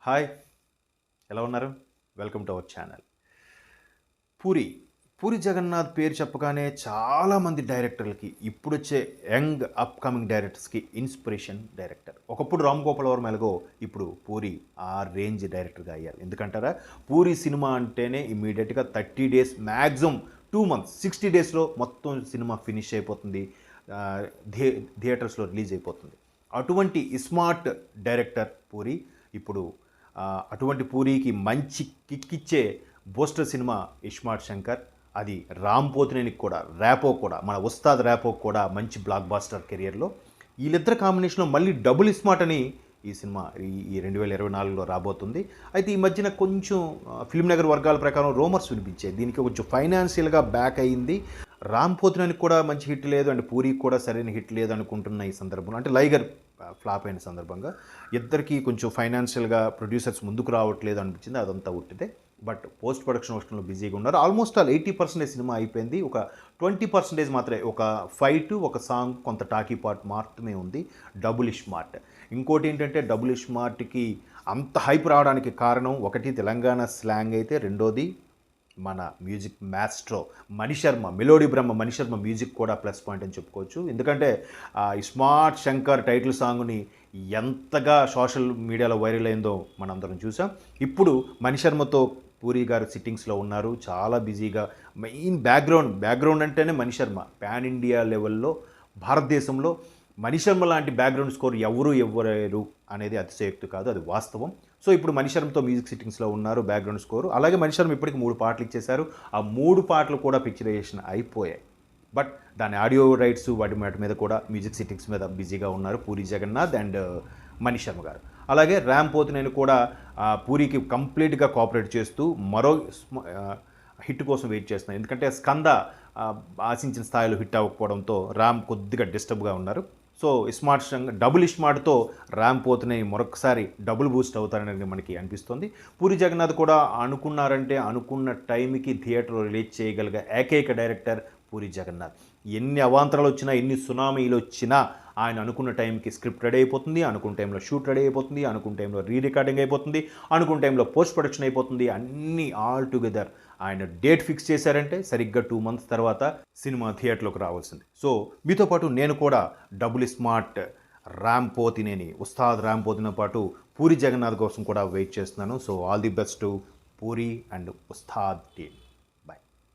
Hi, ఎలా ఉన్నారు? Welcome to our channel. Puri Puri Jagannadh పేరు చెప్పగానే చాలామంది డైరెక్టర్లకి ఇప్పుడొచ్చే యంగ్ అప్కమింగ్ డైరెక్టర్స్కి ఇన్స్పిరేషన్ డైరెక్టర్. ఒకప్పుడు రామ్ గోపాల్ వర్మ ఎలాగో ఇప్పుడు పూరి ఆ రేంజ్ డైరెక్టర్గా అయ్యారు. ఎందుకంటారా, పూరి సినిమా అంటేనే ఇమ్మీడియట్గా 30 డేస్, మ్యాక్సిమం 2 months, 60 డేస్లో మొత్తం సినిమా ఫినిష్ అయిపోతుంది, ఆ, థియేటర్స్లో రిలీజ్ అయిపోతుంది. అటువంటి స్మార్ట్ డైరెక్టర్ పూరి. ఇప్పుడు అటువంటి పూరికి మంచి కిక్కిచ్చే బూస్టర్ సినిమా ఇస్మార్ట్ శంకర్. అది రామ్ పోతినేనికి కూడా, ర్యాపో కూడా, మన ఉస్తాద్ ర్యాపో కూడా మంచి బ్లాక్ బాస్టర్ కెరియర్లో. వీళ్ళిద్దరు కాంబినేషన్లో మళ్ళీ డబుల్ స్మార్ట్ అని ఈ సినిమా ఈ 2024లో రాబోతుంది. అయితే ఈ మధ్యన కొంచెం ఫిల్మ్ నగర్ వర్గాల ప్రకారం రూమర్స్ వినిపించాయి, దీనికి కొంచెం ఫైనాన్షియల్గా బ్యాక్ అయింది, రామ్ పోతినేనికి కూడా మంచి హిట్ లేదు అండ్ పూరికి కూడా సరైన హిట్ లేదు అనుకుంటున్న ఈ సందర్భంలో, అంటే లైగర్ ఫ్లాప్ అయిన సందర్భంగా ఇద్దరికి కొంచెం ఫైనాన్షియల్గా ప్రొడ్యూసర్స్ ముందుకు రావట్లేదు అనిపించింది. అదంతా ఉట్టితే. బట్ పోస్ట్ ప్రొడక్షన్ వర్షన్లో బిజీగా ఉన్నారు. ఆల్మోస్ట్ ఆల్ 80% సినిమా అయిపోయింది. ఒక 20% మాత్రమే, ఒక ఫైట్, ఒక సాంగ్, కొంత టాకీ పార్ట్ మాత్రమే ఉంది డబుల్ స్మార్ట్. ఇంకోటి ఏంటంటే, డబుల్ స్మార్ట్కి అంత హైప్ రావడానికి కారణం ఒకటి తెలంగాణ స్లాంగ్ అయితే, రెండోది మన మ్యూజిక్ మాస్ట్రో మణిశర్మ, మెలోడీ బ్రహ్మ మణిశర్మ మ్యూజిక్ కూడా ప్లస్ పాయింట్ అని చెప్పుకోవచ్చు. ఎందుకంటే స్మార్ట్ శంకర్ టైటిల్ సాంగ్ని ఎంతగా సోషల్ మీడియాలో వైరల్ అయిందో మనందరం చూసాం. ఇప్పుడు మణిశర్మతో పూరి గారు సిట్టింగ్స్లో ఉన్నారు, చాలా బిజీగా. మెయిన్ బ్యాక్గ్రౌండ్ అంటేనే మణిశర్మ. పాన్ ఇండియా లెవెల్లో భారతదేశంలో మణిశర్మ లాంటి బ్యాక్గ్రౌండ్ స్కోర్ ఎవ్వరు అనేది అతిశయోక్తి కాదు, అది వాస్తవం. సో ఇప్పుడు మణిశర్మతో మ్యూజిక్ సిట్టింగ్స్లో ఉన్నారు, బ్యాక్గ్రౌండ్ స్కోరు. అలాగే మణిశర్మ ఇప్పటికి 3 పాటలు ఇచ్చేశారు. ఆ 3 పాటలు కూడా పిక్చరైజేషన్ అయిపోయాయి. బట్ దాని ఆడియో రైట్స్ వాటి మీద కూడా మ్యూజిక్ సిట్టింగ్స్ మీద బిజీగా ఉన్నారు పూరి జగన్నాథ్ అండ్ మణిశర్మ గారు. అలాగే రామ్ పోతినేని కూడా పూరికి కంప్లీట్గా కోఆపరేట్ చేస్తూ మరో హిట్ కోసం వెయిట్ చేస్తున్నారు. ఎందుకంటే స్కంద ఆశించిన స్థాయిలో హిట్ అవ్వకపోవడంతో రామ్ కొద్దిగా డిస్టర్బ్గా ఉన్నారు. సో డబుల్ స్మార్ట్తో రామ్ పోతినేని మరొకసారి డబుల్ బూస్ట్ అవుతారని మనకి అనిపిస్తుంది. పూరి జగన్నాథ్ కూడా అనుకున్న టైంకి థియేటర్లో రిలీజ్ చేయగలిగే ఏకైక డైరెక్టర్ పూరి జగన్నాథ్. ఎన్ని అవాంతరాలు వచ్చినా, ఎన్ని సునామీలు వచ్చినా ఆయన అనుకున్న టైంకి స్క్రిప్ట్ రెడీ అయిపోతుంది, అనుకున్న టైంలో షూట్ రెడీ అయిపోతుంది, అనుకున్న టైంలో రికార్డింగ్ అయిపోతుంది, అనుకున్న టైంలో పోస్ట్ ప్రొడక్షన్ అయిపోతుంది. అన్నీ ఆల్ టుగెదర్ ఆయన డేట్ ఫిక్స్ చేశారంటే సరిగ్గా 2 months తర్వాత సినిమా థియేటర్లోకి రావాల్సింది. సో మీతో పాటు నేను కూడా డబుల్ స్మార్ట్ ఉస్తాద్ రామ్ పోతినేనితో పాటు పూరి జగన్నాథ్ కోసం కూడా వెయిట్ చేస్తున్నాను. So all the best to Puri and Ustaad team.